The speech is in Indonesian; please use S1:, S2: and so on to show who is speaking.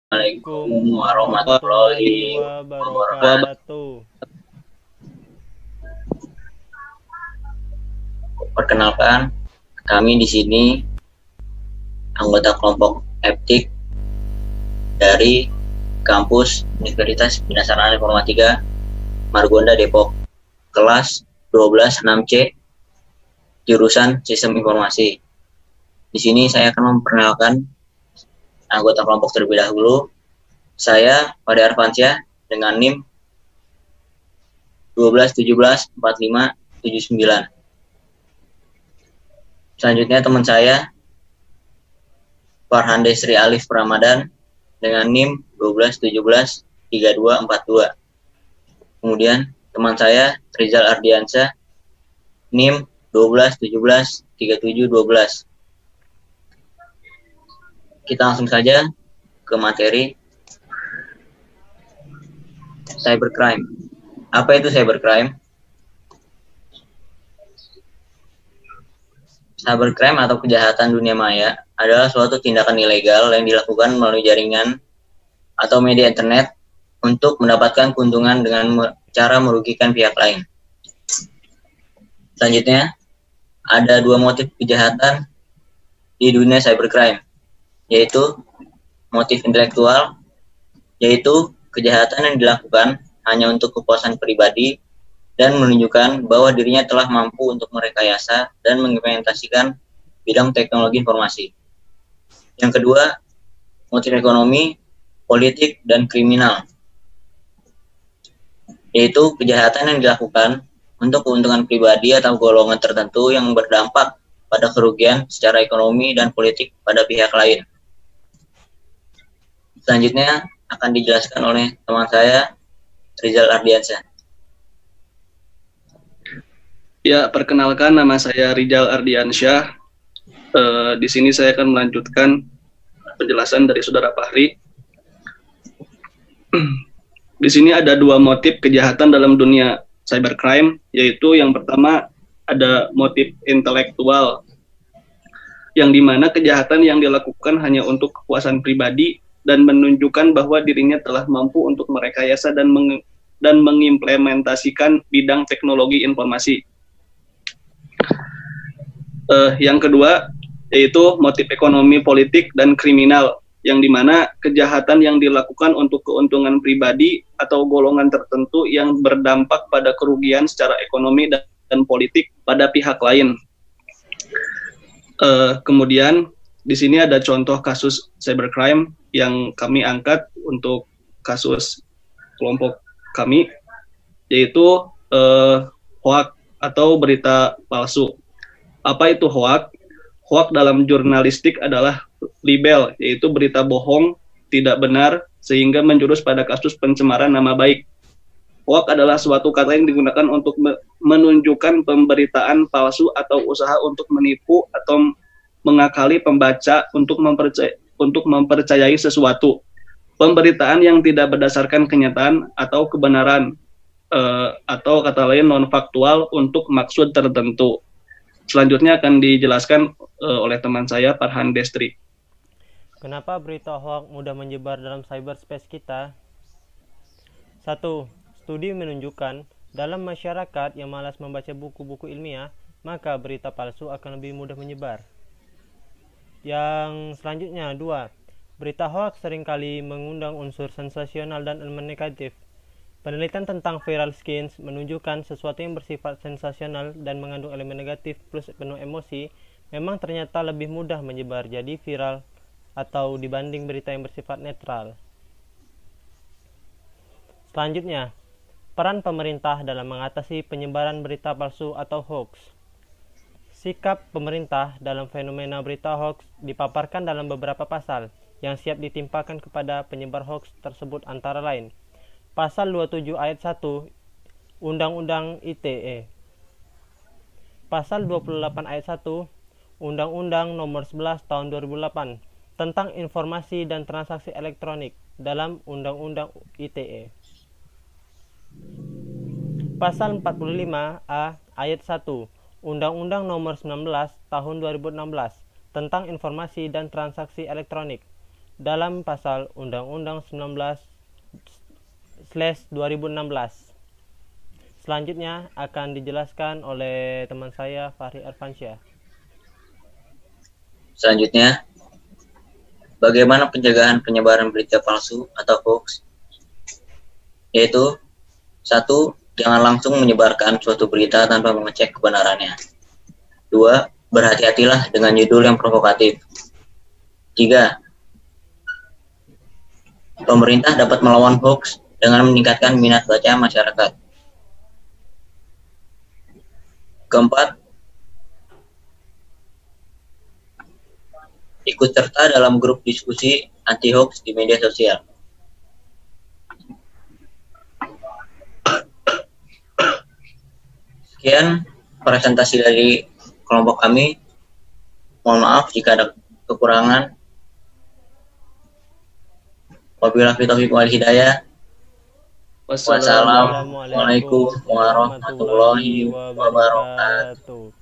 S1: Assalamualaikum
S2: Assalamualaikum
S1: warahmatullahi
S2: warahmatullahi
S1: wabarakatuh.
S2: wabarakatuh.
S1: Perkenalkan, kami di sini anggota kelompok Eptik dari kampus Universitas Bina Sarana Informatika Margonda Depok, kelas 12 6C, jurusan Sistem Informasi. Di sini saya akan memperkenalkan anggota kelompok terlebih dahulu. Saya Fade Arfansyah dengan NIM 12 17 45 79. Selanjutnya teman saya Farhan Desri Alif Ramadan dengan NIM 12 17 32 42. Kemudian teman saya Rizal Ardiansyah NIM 12 17 37 12. Kita langsung saja ke materi cybercrime. Apa itu cybercrime? Cybercrime atau kejahatan dunia maya adalah suatu tindakan ilegal yang dilakukan melalui jaringan atau media internet untuk mendapatkan keuntungan dengan cara merugikan pihak lain. Selanjutnya, ada dua motif kejahatan di dunia cybercrime, yaitu motif intelektual, yaitu kejahatan yang dilakukan hanya untuk kepuasan pribadi dan menunjukkan bahwa dirinya telah mampu untuk merekayasa dan mengimplementasikan bidang teknologi informasi. Yang kedua, motif ekonomi, politik, dan kriminal, yaitu kejahatan yang dilakukan untuk keuntungan pribadi atau golongan tertentu yang berdampak pada kerugian secara ekonomi dan politik pada pihak lain. Selanjutnya akan dijelaskan oleh teman saya Rizal Ardiansyah.
S3: Ya, perkenalkan nama saya Rizal Ardiansyah. Di sini saya akan melanjutkan penjelasan dari Saudara Fahri. Di sini ada dua motif kejahatan dalam dunia cybercrime, yaitu yang pertama ada motif intelektual, yang dimana kejahatan yang dilakukan hanya untuk kepuasan pribadi dan menunjukkan bahwa dirinya telah mampu untuk merekayasa dan mengimplementasikan bidang teknologi informasi. Yang kedua yaitu motif ekonomi, politik, dan kriminal, yang dimana kejahatan yang dilakukan untuk keuntungan pribadi atau golongan tertentu yang berdampak pada kerugian secara ekonomi dan politik pada pihak lain. Kemudian di sini ada contoh kasus cybercrime yang kami angkat untuk kasus kelompok kami, yaitu hoax atau berita palsu. Apa itu hoax? Hoax dalam jurnalistik adalah libel, yaitu berita bohong, tidak benar, sehingga menjurus pada kasus pencemaran nama baik. Hoax adalah suatu kata yang digunakan untuk menunjukkan pemberitaan palsu atau usaha untuk menipu atau mengakali pembaca untuk mempercayai sesuatu. Pemberitaan yang tidak berdasarkan kenyataan atau kebenaran, atau kata lain non-faktual untuk maksud tertentu. Selanjutnya akan dijelaskan oleh teman saya, Farhan Destri.
S2: Kenapa berita hoax mudah menyebar dalam cyberspace kita? 1. Studi menunjukkan dalam masyarakat yang malas membaca buku-buku ilmiah, maka berita palsu akan lebih mudah menyebar. Yang selanjutnya, 2. Berita hoax seringkali mengundang unsur sensasional dan elemen negatif. Penelitian tentang viral skins menunjukkan sesuatu yang bersifat sensasional dan mengandung elemen negatif plus penuh emosi memang ternyata lebih mudah menyebar jadi viral atau dibanding berita yang bersifat netral. Selanjutnya, peran pemerintah dalam mengatasi penyebaran berita palsu atau hoax. Sikap pemerintah dalam fenomena berita hoax dipaparkan dalam beberapa pasal yang siap ditimpakan kepada penyebar hoax tersebut, antara lain Pasal 27 ayat 1 Undang-Undang ITE, Pasal 28 ayat 1 Undang-Undang Nomor 11 Tahun 2008 tentang Informasi dan Transaksi Elektronik dalam Undang-Undang ITE. Pasal 45A ayat 1 Undang-Undang Nomor 19 Tahun 2016 tentang Informasi dan Transaksi Elektronik. dalam pasal Undang-Undang 19/2016. Selanjutnya akan dijelaskan oleh teman saya Fahri Arfansyah.
S1: Selanjutnya, bagaimana pencegahan penyebaran berita palsu atau hoax? Yaitu, 1. Jangan langsung menyebarkan suatu berita tanpa mengecek kebenarannya. 2. Berhati-hatilah dengan judul yang provokatif. 3. Pemerintah dapat melawan hoax dengan meningkatkan minat baca masyarakat. 4. Ikut serta dalam grup diskusi anti-hoax di media sosial. Sekian presentasi dari kelompok kami. Mohon maaf jika ada kekurangan. Wabillahi taufiq wal hidayah. Wassalamualaikum warahmatullahi wabarakatuh.